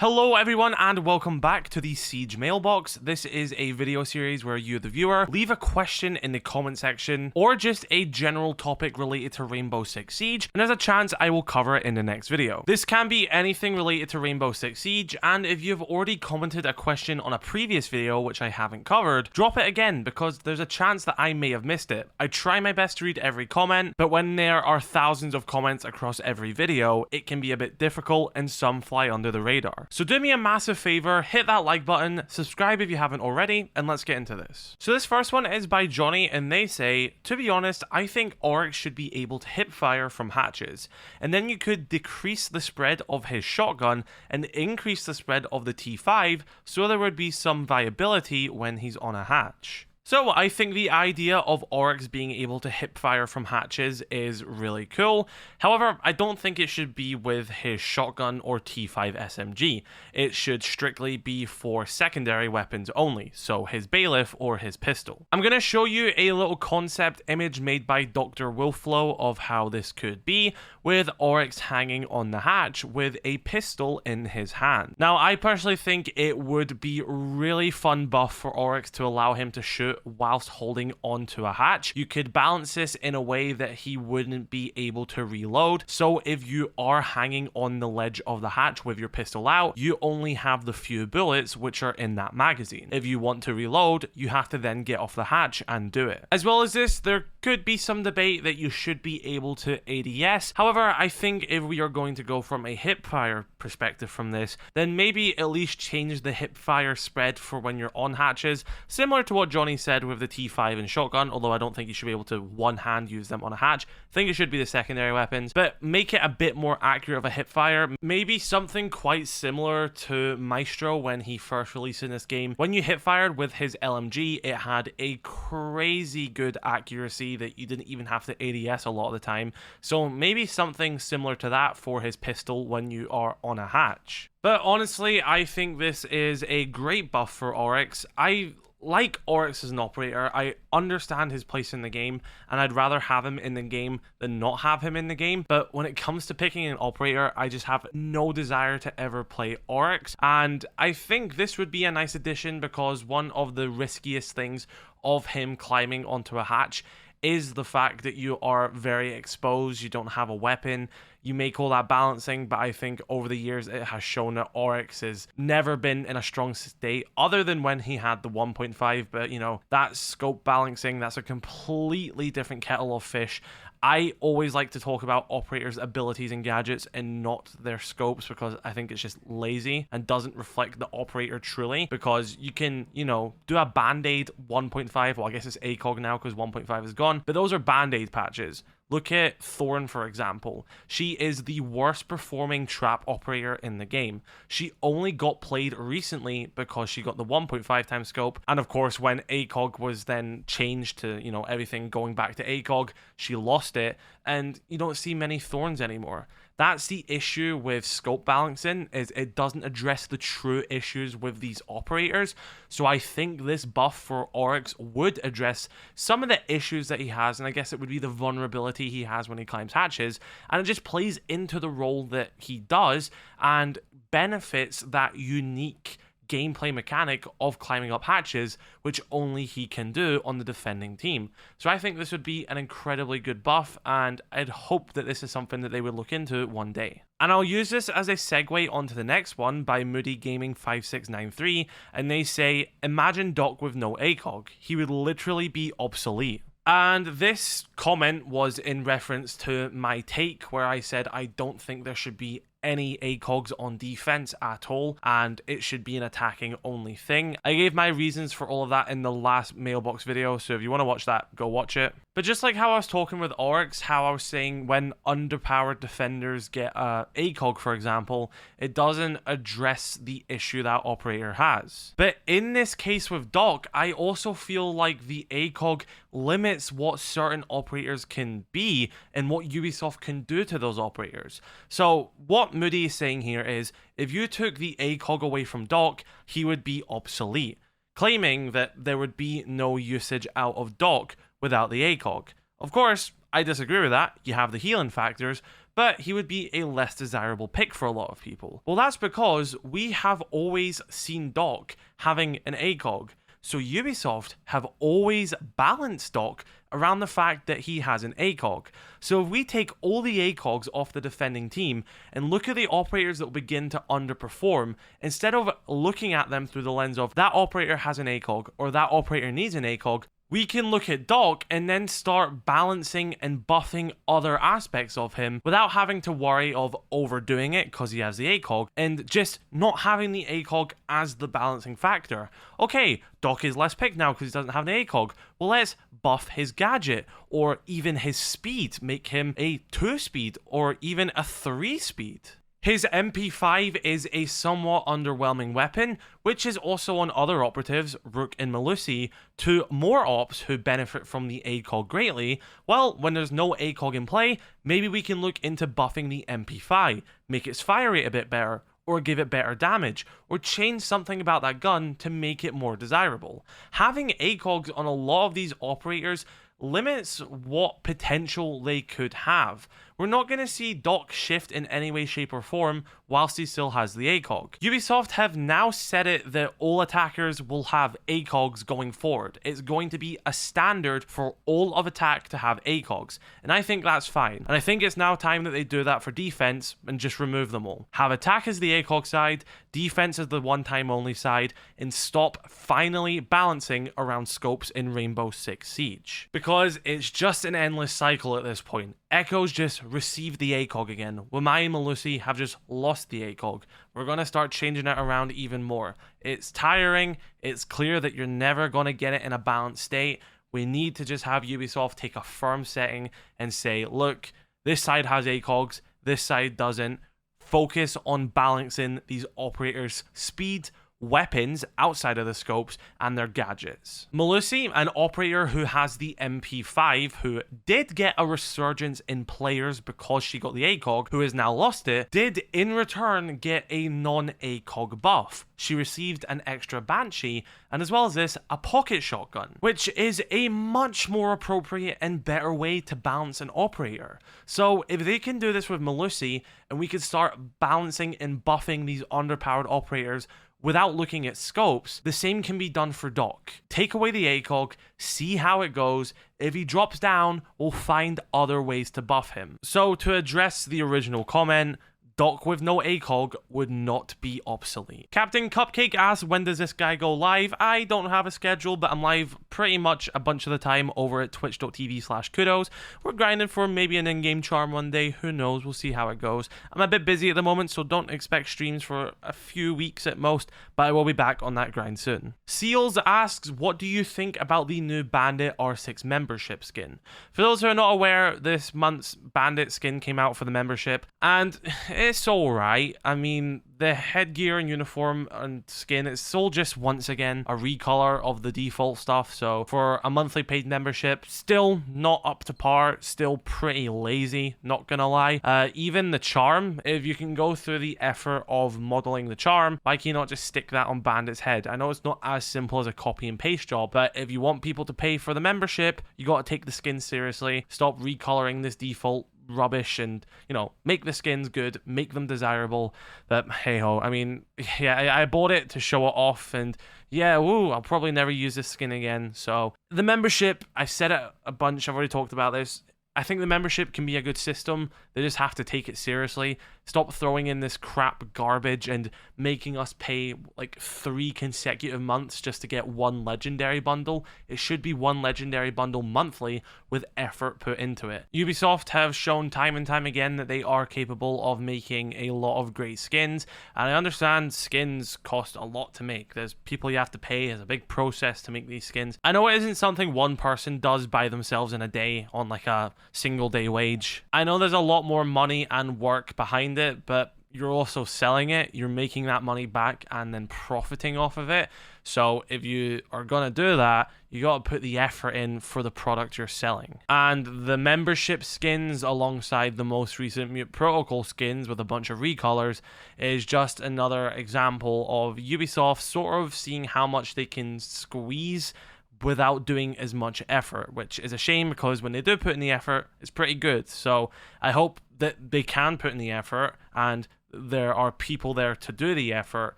Hello everyone and welcome back to the Siege Mailbox. This is a video series where you, the viewer, leave a question in the comment section or just a general topic related to Rainbow Six Siege, and there's a chance I will cover it in the next video. This can be anything related to Rainbow Six Siege, and if you've already commented a question on a previous video which I haven't covered, drop it again because there's a chance that I may have missed it. I try my best to read every comment, but when there are thousands of comments across every video, it can be a bit difficult and some fly under the radar. So do me a massive favor, hit that like button, subscribe if you haven't already, and let's get into this. So this first one is by Johnny, and they say, to be honest, I think Oryx should be able to hip fire from hatches, and then you could decrease the spread of his shotgun and increase the spread of the T5, so there would be some viability when he's on a hatch. So I think the idea of Oryx being able to hip fire from hatches is really cool. However, I don't think it should be with his shotgun or T5 SMG. It should strictly be for secondary weapons only, so his bailiff or his pistol. I'm going to show you a little concept image made by Dr. Wolflow of how this could be, with Oryx hanging on the hatch with a pistol in his hand. Now, I personally think it would be really fun buff for Oryx to allow him to shoot whilst holding onto a hatch. You could balance this in a way that he wouldn't be able to reload. So if you are hanging on the ledge of the hatch with your pistol out, you only have the few bullets which are in that magazine. If you want to reload, you have to then get off the hatch and do it. As well as this, there could be some debate that you should be able to ADS. However, I think if we are going to go from a hip fire perspective from this, then maybe at least change the hip fire spread for when you're on hatches, similar to what Johnny said with the T5 and shotgun, although I don't think you should be able to one-hand use them on a hatch. I think it should be the secondary weapons, but make it a bit more accurate of a hip fire. Maybe something quite similar to Maestro when he first released in this game. When you hip fired with his LMG, it had a crazy good accuracy that you didn't even have to ADS a lot of the time. So maybe something similar to that for his pistol when you are on a hatch. But honestly, I think this is a great buff for Oryx. I like Oryx as an operator. I understand his place in the game, and I'd rather have him in the game than not have him in the game. But when it comes to picking an operator, I just have no desire to ever play Oryx. And I think this would be a nice addition because one of the riskiest things of him climbing onto a hatch is the fact that you are very exposed, you don't have a weapon, you make all that balancing, but I think over the years it has shown that Oryx has never been in a strong state other than when he had the 1.5, but you know, that scope balancing, that's a completely different kettle of fish. I always like to talk about operators' abilities and gadgets and not their scopes because I think it's just lazy and doesn't reflect the operator truly, because you can, you know, do a band-aid 1.5, well I guess it's ACOG now because 1.5 is gone, but those are band-aid patches. Look at Thorn, for example. She is the worst performing trap operator in the game. She only got played recently because she got the 1.5 times scope. And of course, when ACOG was then changed to, you know, everything going back to ACOG, she lost it. And you don't see many Thorns anymore. That's the issue with scope balancing, is it doesn't address the true issues with these operators. So I think this buff for Oryx would address some of the issues that he has, and I guess it would be the vulnerability he has when he climbs hatches, and it just plays into the role that he does and benefits that unique gameplay mechanic of climbing up hatches, which only he can do on the defending team. So I think this would be an incredibly good buff, and I'd hope that this is something that they would look into one day. And I'll use this as a segue onto the next one by Moody Gaming 5693, and they say, imagine Doc with no ACOG. He would literally be obsolete. And this comment was in reference to my take where I said I don't think there should be any ACOGs on defense at all, and it should be an attacking only thing. I gave my reasons for all of that in the last Mailbox video, so if you want to watch that, go watch it. But just like how I was talking with Oryx, how I was saying when underpowered defenders get ACOG, for example, it doesn't address the issue that operator has. But in this case with Doc, I also feel like the ACOG limits what certain operators can be and what Ubisoft can do to those operators. So what Moody is saying here is, if you took the ACOG away from Doc, he would be obsolete, claiming that there would be no usage out of Doc without the ACOG. Of course, I disagree with that. You have the healing factors, but he would be a less desirable pick for a lot of people. Well, that's because we have always seen Doc having an ACOG. So Ubisoft have always balanced Doc around the fact that he has an ACOG. So if we take all the ACOGs off the defending team and look at the operators that will begin to underperform, instead of looking at them through the lens of that operator has an ACOG or that operator needs an ACOG, we can look at Doc and then start balancing and buffing other aspects of him without having to worry of overdoing it because he has the ACOG and just not having the ACOG as the balancing factor. Okay, Doc is less picked now because he doesn't have an ACOG. Well, let's buff his gadget or even his speed, make him a 2-speed or even a 3-speed. His MP5 is a somewhat underwhelming weapon, which is also on other operatives, Rook and Melusi, to more ops who benefit from the ACOG greatly. Well, when there's no ACOG in play, maybe we can look into buffing the MP5, make its fire rate a bit better, or give it better damage, or change something about that gun to make it more desirable. Having ACOGs on a lot of these operators limits what potential they could have. We're not going to see Doc shift in any way, shape, or form whilst he still has the ACOG. Ubisoft have now said it that all attackers will have ACOGs going forward. It's going to be a standard for all of attack to have ACOGs, and I think that's fine. And I think it's now time that they do that for defense and just remove them all. Have attack as the ACOG side, defense as the one-time only side, and stop finally balancing around scopes in Rainbow Six Siege. Because it's just an endless cycle at this point. Echoes just received the ACOG again. Wamai and Melusi have just lost the ACOG. We're going to start changing it around even more. It's tiring. It's clear that you're never going to get it in a balanced state. We need to just have Ubisoft take a firm setting and say, look, this side has ACOGs, this side doesn't. Focus on balancing these operators' speed, weapons outside of the scopes, and their gadgets. Melusi, an operator who has the MP5, who did get a resurgence in players because she got the ACOG, who has now lost it, did in return get a non-ACOG buff. She received an extra Banshee, and as well as this, a pocket shotgun, which is a much more appropriate and better way to balance an operator. So if they can do this with Melusi, and we can start balancing and buffing these underpowered operators without looking at scopes, the same can be done for Doc. Take away the ACOG, see how it goes. If he drops down, we'll find other ways to buff him. So to address the original comment, Doc with no ACOG would not be obsolete. Captain Cupcake asks, when does this guy go live? I don't have a schedule, but I'm live pretty much a bunch of the time over at twitch.tv/kudos. We're grinding for maybe an in-game charm one day. Who knows? We'll see how it goes. I'm a bit busy at the moment, so don't expect streams for a few weeks at most, but I will be back on that grind soon. Seals asks, what do you think about the new Bandit R6 membership skin? For those who are not aware, this month's Bandit skin came out for the membership, and it's alright. I mean, the headgear and uniform and skin, it's all just once again a recolor of the default stuff. So for a monthly paid membership, still not up to par, still pretty lazy, not gonna lie. Even the charm, if you can go through the effort of modeling the charm, why can you not just stick that on Bandit's head? I know it's not as simple as a copy and paste job, but if you want people to pay for the membership, you gotta take the skin seriously. Stop recoloring this default rubbish and, you know, make the skins good, make them desirable. But hey ho, I mean, yeah, I bought it to show it off, and yeah, woo, I'll probably never use this skin again. So the membership, I've said it a bunch, I've already talked about this. I think the membership can be a good system. They just have to take it seriously. Stop throwing in this crap garbage and making us pay like 3 consecutive months just to get one legendary bundle. It should be one legendary bundle monthly with effort put into it. Ubisoft have shown time and time again that they are capable of making a lot of great skins. And I understand skins cost a lot to make. There's people you have to pay. There's a big process to make these skins. I know it isn't something one person does by themselves in a day on like a single day wage. I know there's a lot more money and work behind it, but you're also selling it, you're making that money back and then profiting off of it. So if you are gonna do that, you gotta put the effort in for the product you're selling. And the membership skins alongside the most recent Mute Protocol skins with a bunch of recolors is just another example of Ubisoft sort of seeing how much they can squeeze without doing as much effort, which is a shame because when they do put in the effort, it's pretty good. So I hope that they can put in the effort and there are people there to do the effort,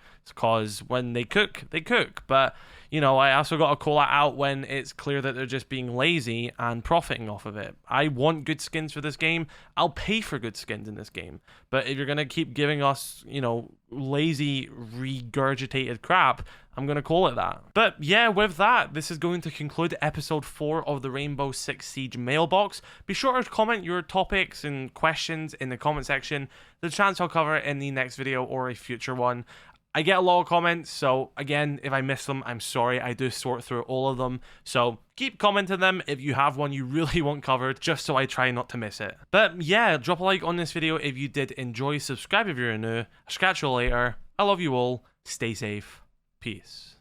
because when they cook, they cook. But, you know, I also got to call that out when it's clear that they're just being lazy and profiting off of it. I want good skins for this game. I'll pay for good skins in this game. But if you're going to keep giving us, you know, lazy, regurgitated crap, I'm going to call it that. But yeah, with that, this is going to conclude episode 4 of the Rainbow Six Siege mailbox. Be sure to comment your topics and questions in the comment section. There's a chance I'll cover it in the next video or a future one. I get a lot of comments, so again, if I miss them, I'm sorry. I do sort through all of them, so keep commenting them if you have one you really want covered, just so I try not to miss it. But yeah, drop a like on this video if you did enjoy, subscribe if you're new. I'll catch you later. I love you all. Stay safe. Peace.